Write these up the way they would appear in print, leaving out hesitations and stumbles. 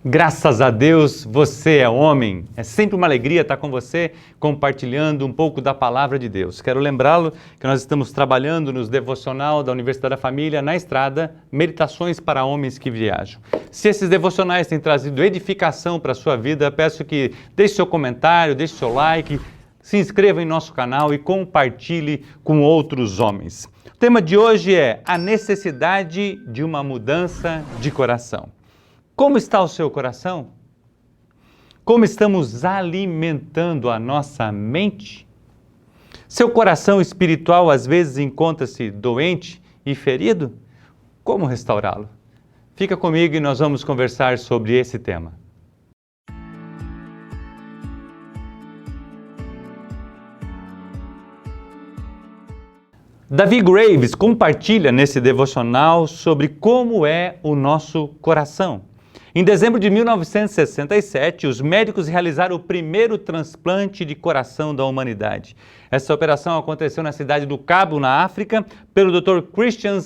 Graças a Deus, você é homem. É sempre uma alegria estar com você, compartilhando um pouco da palavra de Deus. Quero lembrá-lo que nós estamos trabalhando nos devocional da Universidade da Família, na estrada, meditações para homens que viajam. Se esses devocionais têm trazido edificação para a sua vida, peço que deixe seu comentário, deixe seu like, se inscreva em nosso canal e compartilhe com outros homens. O tema de hoje é a necessidade de uma mudança de coração. Como está o seu coração? Como estamos alimentando a nossa mente? Seu coração espiritual às vezes encontra-se doente e ferido? Como restaurá-lo? Fica comigo e nós vamos conversar sobre esse tema. Davi Graves compartilha nesse devocional sobre como é o nosso coração. Em dezembro de 1967, os médicos realizaram o primeiro transplante de coração da humanidade. Essa operação aconteceu na cidade do Cabo, na África, pelo Dr. Christian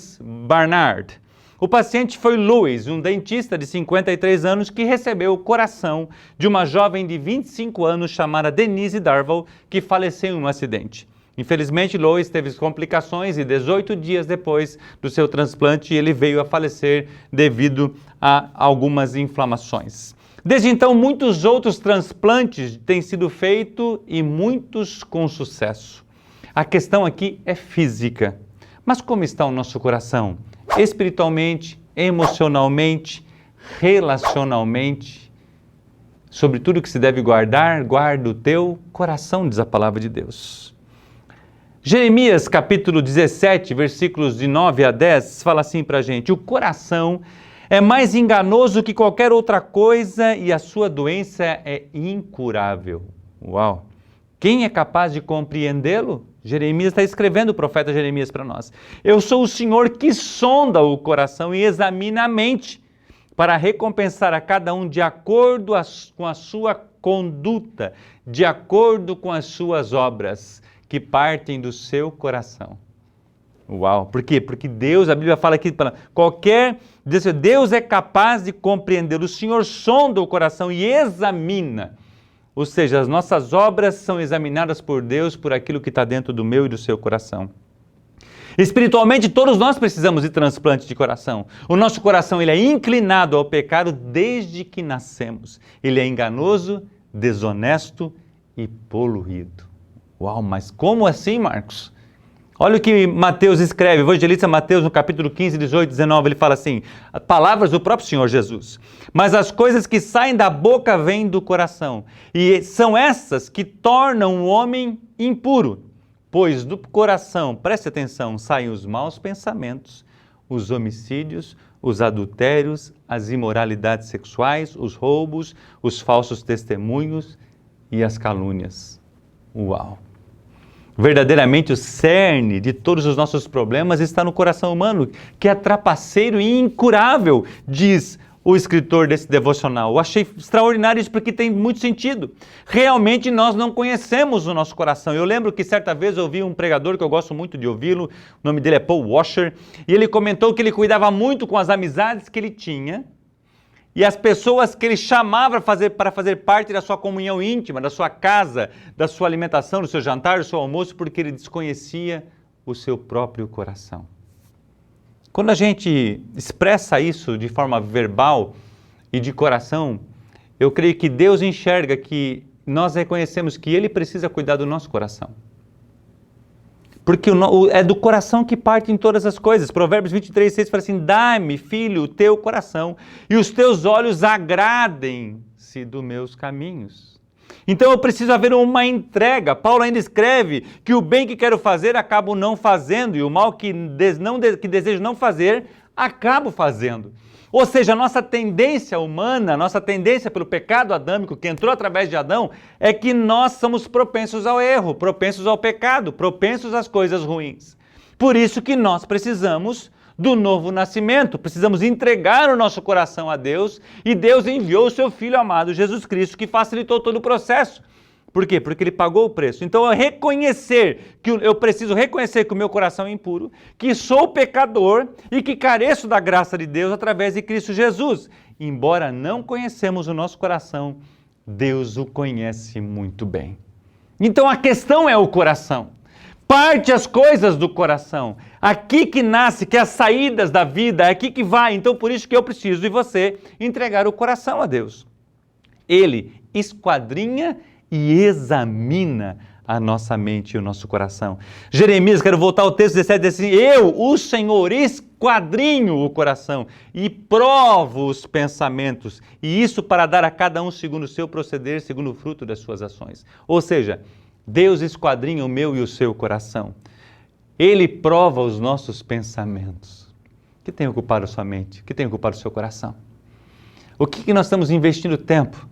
Barnard. O paciente foi Louis, um dentista de 53 anos que recebeu o coração de uma jovem de 25 anos chamada Denise Darvall, que faleceu em um acidente. Infelizmente, Louis teve complicações e 18 dias depois do seu transplante, ele veio a falecer devido a algumas inflamações. Desde então, muitos outros transplantes têm sido feitos e muitos com sucesso. A questão aqui é física. Mas como está o nosso coração? Espiritualmente, emocionalmente, relacionalmente? Sobre tudo que se deve guardar, guarda o teu coração, diz a palavra de Deus. Jeremias capítulo 17, versículos de 9 a 10, fala assim para a gente: o coração é mais enganoso que qualquer outra coisa e a sua doença é incurável. Uau! Quem é capaz de compreendê-lo? Jeremias está escrevendo, o profeta Jeremias, para nós. Eu sou o Senhor que sonda o coração e examina a mente, para recompensar a cada um de acordo com a sua conduta, de acordo com as suas obras, que partem do seu coração. Uau! Por quê? Porque Deus, a Bíblia fala aqui, Deus é capaz de compreender. O Senhor sonda o coração e examina. Ou seja, as nossas obras são examinadas por Deus por aquilo que está dentro do meu e do seu coração. Espiritualmente, todos nós precisamos de transplante de coração. O nosso coração ele é inclinado ao pecado desde que nascemos. Ele é enganoso, desonesto e poluído. Uau, mas como assim, Marcos? Olha o que Mateus escreve, o evangelista Mateus, no capítulo 15, 18, 19, ele fala assim, palavras do próprio Senhor Jesus: mas as coisas que saem da boca vêm do coração, e são essas que tornam o homem impuro, pois do coração, preste atenção, saem os maus pensamentos, os homicídios, os adultérios, as imoralidades sexuais, os roubos, os falsos testemunhos e as calúnias. Uau! Verdadeiramente o cerne de todos os nossos problemas está no coração humano, que é trapaceiro e incurável, diz o escritor desse devocional. Eu achei extraordinário isso porque tem muito sentido. Realmente nós não conhecemos o nosso coração. Eu lembro que certa vez eu ouvi um pregador que eu gosto muito de ouvi-lo, o nome dele é Paul Washer, e ele comentou que ele cuidava muito com as amizades que ele tinha, e as pessoas que ele chamava para fazer parte da sua comunhão íntima, da sua casa, da sua alimentação, do seu jantar, do seu almoço, porque ele desconhecia o seu próprio coração. Quando a gente expressa isso de forma verbal e de coração, eu creio que Deus enxerga que nós reconhecemos que Ele precisa cuidar do nosso coração. Porque é do coração que partem todas as coisas. Provérbios 23, 6 fala assim: dá-me, filho, o teu coração, e os teus olhos agradem-se dos meus caminhos. Então eu preciso haver uma entrega. Paulo ainda escreve que o bem que quero fazer, acabo não fazendo, e o mal que desejo não fazer, acabo fazendo. Ou seja, a nossa tendência humana, a nossa tendência pelo pecado adâmico que entrou através de Adão, é que nós somos propensos ao erro, propensos ao pecado, propensos às coisas ruins. Por isso que nós precisamos do novo nascimento, precisamos entregar o nosso coração a Deus, e Deus enviou o seu Filho amado, Jesus Cristo, que facilitou todo o processo. Por quê? Porque ele pagou o preço. Então eu preciso reconhecer que o meu coração é impuro, que sou pecador e que careço da graça de Deus através de Cristo Jesus. embora não conhecemos o nosso coração, Deus o conhece muito bem. Então a questão é o coração. Parte as coisas do coração. Aqui que nasce, que as saídas da vida, é aqui que vai. Então por isso que eu preciso e você entregar o coração a Deus. Ele esquadrinha e examina a nossa mente e o nosso coração. Jeremias, quero voltar ao texto 17, diz assim: eu, o Senhor, esquadrinho o coração e provo os pensamentos, e isso para dar a cada um segundo o seu proceder, segundo o fruto das suas ações. Ou seja, Deus esquadrinha o meu e o seu coração. Ele prova os nossos pensamentos. O que tem ocupado a sua mente? O que tem ocupado o seu coração? O que nós estamos investindo tempo?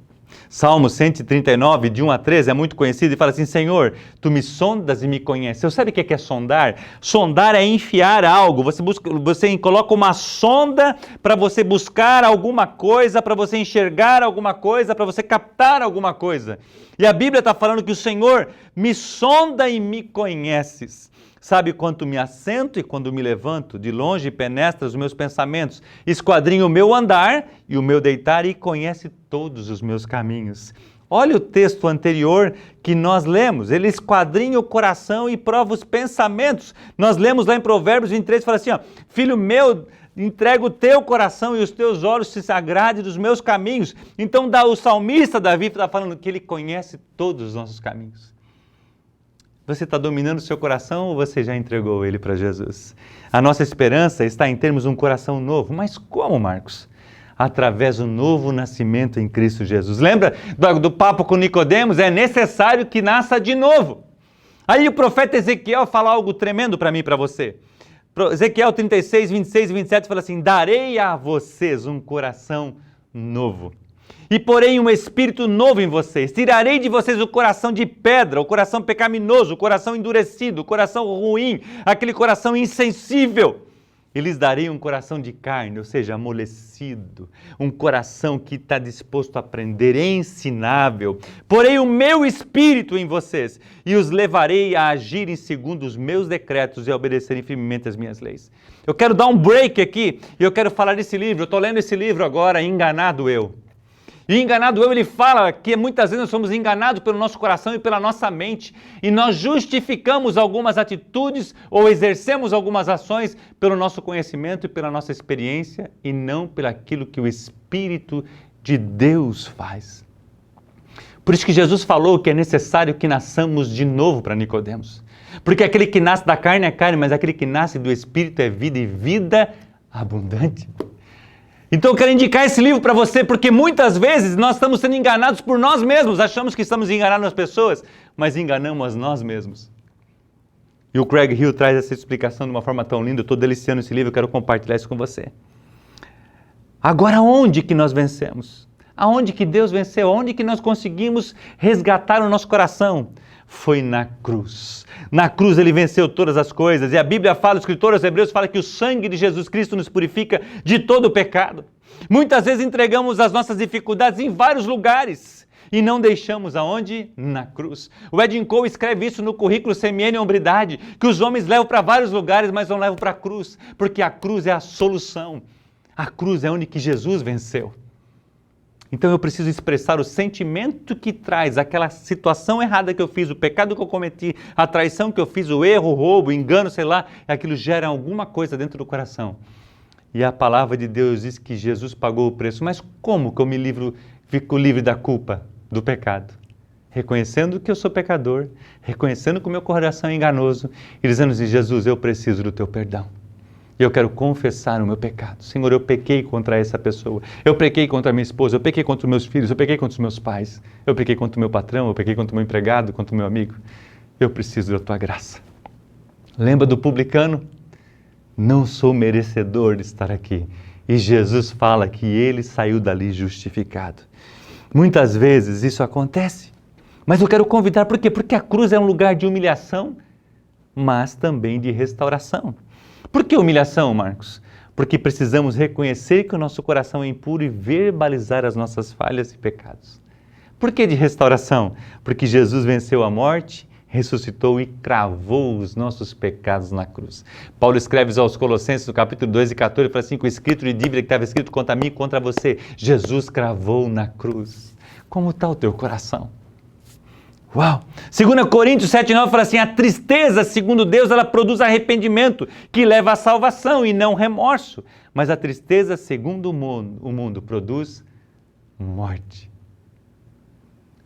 Salmo 139, de 1 a 13, é muito conhecido e fala assim: Senhor, Tu me sondas e me conheces. Você sabe o que é sondar? Sondar é enfiar algo. Você coloca uma sonda para você buscar alguma coisa, para você enxergar alguma coisa, para você captar alguma coisa. E a Bíblia está falando que o Senhor me sonda e me conheces. Sabe quanto me assento e quando me levanto, de longe penetra os meus pensamentos, esquadrinha o meu andar e o meu deitar e conhece todos os meus caminhos. Olha o texto anterior que nós lemos, ele esquadrinha o coração e prova os pensamentos. Nós lemos lá em Provérbios 23, fala assim, ó, filho meu, entrega o teu coração e os teus olhos se agradem dos meus caminhos. Então o salmista Davi está falando que ele conhece todos os nossos caminhos. Você está dominando o seu coração ou você já entregou ele para Jesus? A nossa esperança está em termos de um coração novo. Mas como, Marcos? Através do novo nascimento em Cristo Jesus. Lembra do papo com Nicodemos? É necessário que nasça de novo. Aí o profeta Ezequiel fala algo tremendo para mim e para você. Ezequiel 36, 26 e 27 fala assim: darei a vocês um coração novo. E porém um espírito novo em vocês. Tirarei de vocês o coração de pedra, o coração pecaminoso, o coração endurecido, o coração ruim, aquele coração insensível. E lhes darei um coração de carne, ou seja, amolecido, um coração que está disposto a aprender, ensinável. Porém o meu espírito em vocês, e os levarei a agirem segundo os meus decretos e a obedecerem firmemente as minhas leis. Eu quero dar um break aqui, e eu quero falar desse livro. Eu estou lendo esse livro agora, Enganado Eu. E enganado eu, ele fala que muitas vezes nós somos enganados pelo nosso coração e pela nossa mente, e nós justificamos algumas atitudes ou exercemos algumas ações pelo nosso conhecimento e pela nossa experiência, e não pelo aquilo que o Espírito de Deus faz. Por isso que Jesus falou que é necessário que nasçamos de novo para Nicodemos. Porque aquele que nasce da carne é carne, mas aquele que nasce do Espírito é vida, e vida abundante. Então eu quero indicar esse livro para você, porque muitas vezes nós estamos sendo enganados por nós mesmos, achamos que estamos enganando as pessoas, mas enganamos nós mesmos. E o Craig Hill traz essa explicação de uma forma tão linda, eu estou deliciando esse livro, eu quero compartilhar isso com você. Agora, onde que nós vencemos? Aonde que Deus venceu? Aonde que nós conseguimos resgatar o nosso coração? Foi na cruz. Na cruz ele venceu todas as coisas. E a Bíblia fala, o escritor aos Hebreus fala que o sangue de Jesus Cristo nos purifica de todo o pecado. Muitas vezes entregamos as nossas dificuldades em vários lugares e não deixamos aonde? Na cruz. O Edin Cole escreve isso no currículo Semiene e Hombridade, que os homens levam para vários lugares, mas não levam para a cruz, porque a cruz é a solução. A cruz é onde que Jesus venceu. Então eu preciso expressar o sentimento que traz aquela situação errada que eu fiz, o pecado que eu cometi, a traição que eu fiz, o erro, o roubo, o engano, sei lá, aquilo gera alguma coisa dentro do coração. E a palavra de Deus diz que Jesus pagou o preço. Mas como que eu fico livre da culpa, do pecado? Reconhecendo que eu sou pecador, reconhecendo que o meu coração é enganoso e dizendo assim: Jesus, eu preciso do teu perdão. E eu quero confessar o meu pecado. Senhor, eu pequei contra essa pessoa. Eu pequei contra a minha esposa. Eu pequei contra os meus filhos. Eu pequei contra os meus pais. Eu pequei contra o meu patrão. Eu pequei contra o meu empregado, contra o meu amigo. Eu preciso da tua graça. Lembra do publicano? Não sou merecedor de estar aqui. E Jesus fala que ele saiu dali justificado. Muitas vezes isso acontece. Mas eu quero convidar, por quê? Porque a cruz é um lugar de humilhação, mas também de restauração. Por que humilhação, Marcos? Porque precisamos reconhecer que o nosso coração é impuro e verbalizar as nossas falhas e pecados. Por que de restauração? Porque Jesus venceu a morte, ressuscitou e cravou os nossos pecados na cruz. Paulo escreve aos Colossenses, no capítulo 2 e 14, fala assim, com o escrito de dívida que estava escrito contra mim e contra você, Jesus cravou na cruz. Como está o teu coração? Uau! 2 Coríntios 7,9 fala assim, a tristeza, segundo Deus, ela produz arrependimento, que leva à salvação e não remorso. Mas a tristeza, segundo o mundo produz morte.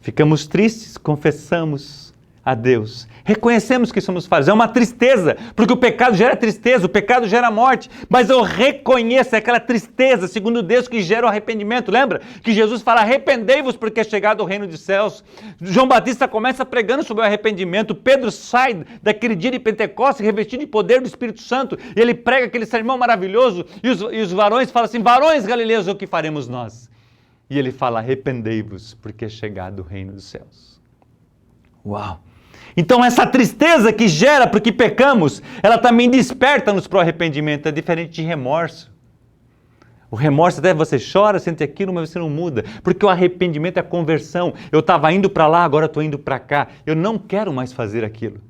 Ficamos tristes, confessamos a Deus, reconhecemos que somos falhos, é uma tristeza, porque o pecado gera tristeza, o pecado gera morte, mas eu reconheço aquela tristeza, segundo Deus, que gera o arrependimento. Lembra que Jesus fala, arrependei-vos porque é chegado o reino dos céus. João Batista começa pregando sobre o arrependimento, Pedro sai daquele dia de Pentecostes, revestido de poder do Espírito Santo, e ele prega aquele sermão maravilhoso, e os varões falam assim, varões galileus, o que faremos nós? E ele fala, arrependei-vos porque é chegado o reino dos céus. Uau! Então essa tristeza que gera porque pecamos, ela também desperta-nos para o arrependimento, é diferente de remorso. O remorso até você chora, sente aquilo, mas você não muda, porque o arrependimento é a conversão. Eu estava indo para lá, agora estou indo para cá, eu não quero mais fazer aquilo.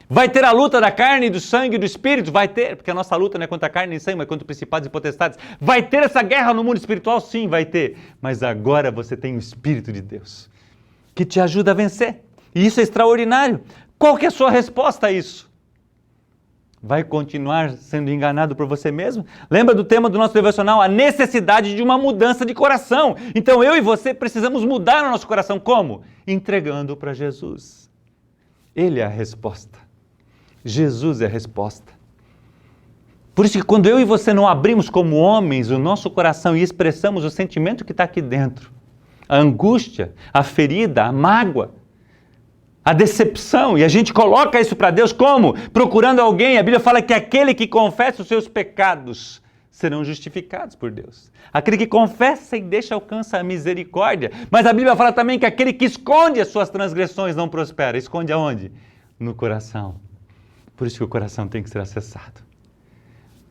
Vai ter a luta da carne, do sangue e do espírito? Vai ter, porque a nossa luta não é contra a carne e sangue, mas contra principados e potestades. Vai ter essa guerra no mundo espiritual? Sim, vai ter. Mas agora você tem o Espírito de Deus, que te ajuda a vencer. E isso é extraordinário. Qual que é a sua resposta a isso? Vai continuar sendo enganado por você mesmo? Lembra do tema do nosso devocional? A necessidade de uma mudança de coração. Então eu e você precisamos mudar o nosso coração. Como? Entregando para Jesus. Ele é a resposta. Jesus é a resposta. Por isso que quando eu e você não abrimos como homens o nosso coração e expressamos o sentimento que está aqui dentro, a angústia, a ferida, a mágoa, a decepção, e a gente coloca isso para Deus como? Procurando alguém. A Bíblia fala que aquele que confessa os seus pecados serão justificados por Deus. Aquele que confessa e deixa alcança a misericórdia. Mas a Bíblia fala também que aquele que esconde as suas transgressões não prospera. Esconde aonde? No coração. Por isso que o coração tem que ser acessado.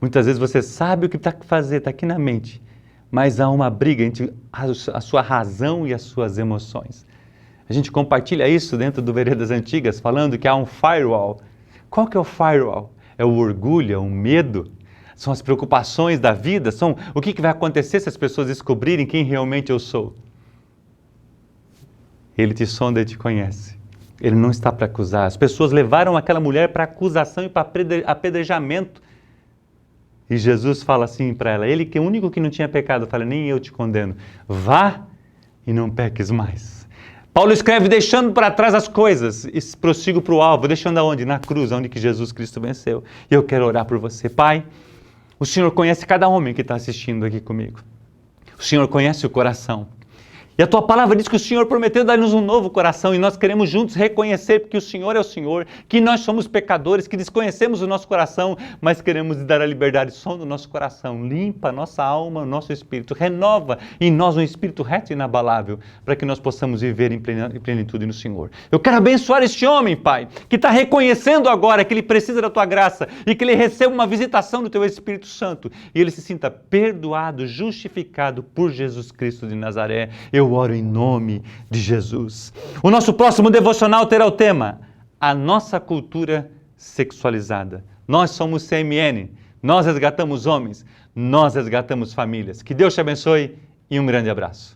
Muitas vezes você sabe o que está a fazer, está aqui na mente, mas há uma briga entre a sua razão e as suas emoções. A gente compartilha isso dentro do Veredas Antigas, falando que há um firewall. Qual que é o firewall? É o orgulho, é o medo, são as preocupações da vida, são o que vai acontecer se as pessoas descobrirem quem realmente eu sou. Ele te sonda e te conhece. Ele não está para acusar. As pessoas levaram aquela mulher para acusação e para apedrejamento. E Jesus fala assim para ela, ele que é o único que não tinha pecado, fala, nem eu te condeno. Vá e não peques mais. Paulo escreve deixando para trás as coisas e prossigo para o alvo, deixando aonde? Na cruz, onde que Jesus Cristo venceu. E eu quero orar por você. Pai, o Senhor conhece cada homem que está assistindo aqui comigo. O Senhor conhece o coração. E a Tua palavra diz que o Senhor prometeu dar-nos um novo coração e nós queremos juntos reconhecer que o Senhor é o Senhor, que nós somos pecadores, que desconhecemos o nosso coração, mas queremos dar a liberdade só no nosso coração. Limpa a nossa alma, o nosso espírito, renova em nós um espírito reto e inabalável, para que nós possamos viver em plenitude no Senhor. Eu quero abençoar este homem, Pai, que está reconhecendo agora que ele precisa da Tua graça e que ele receba uma visitação do Teu Espírito Santo e ele se sinta perdoado, justificado por Jesus Cristo de Nazaré. Eu oro em nome de Jesus. O nosso próximo devocional terá o tema, a nossa cultura sexualizada. Nós somos CMN, nós resgatamos homens, nós resgatamos famílias. Que Deus te abençoe e um grande abraço.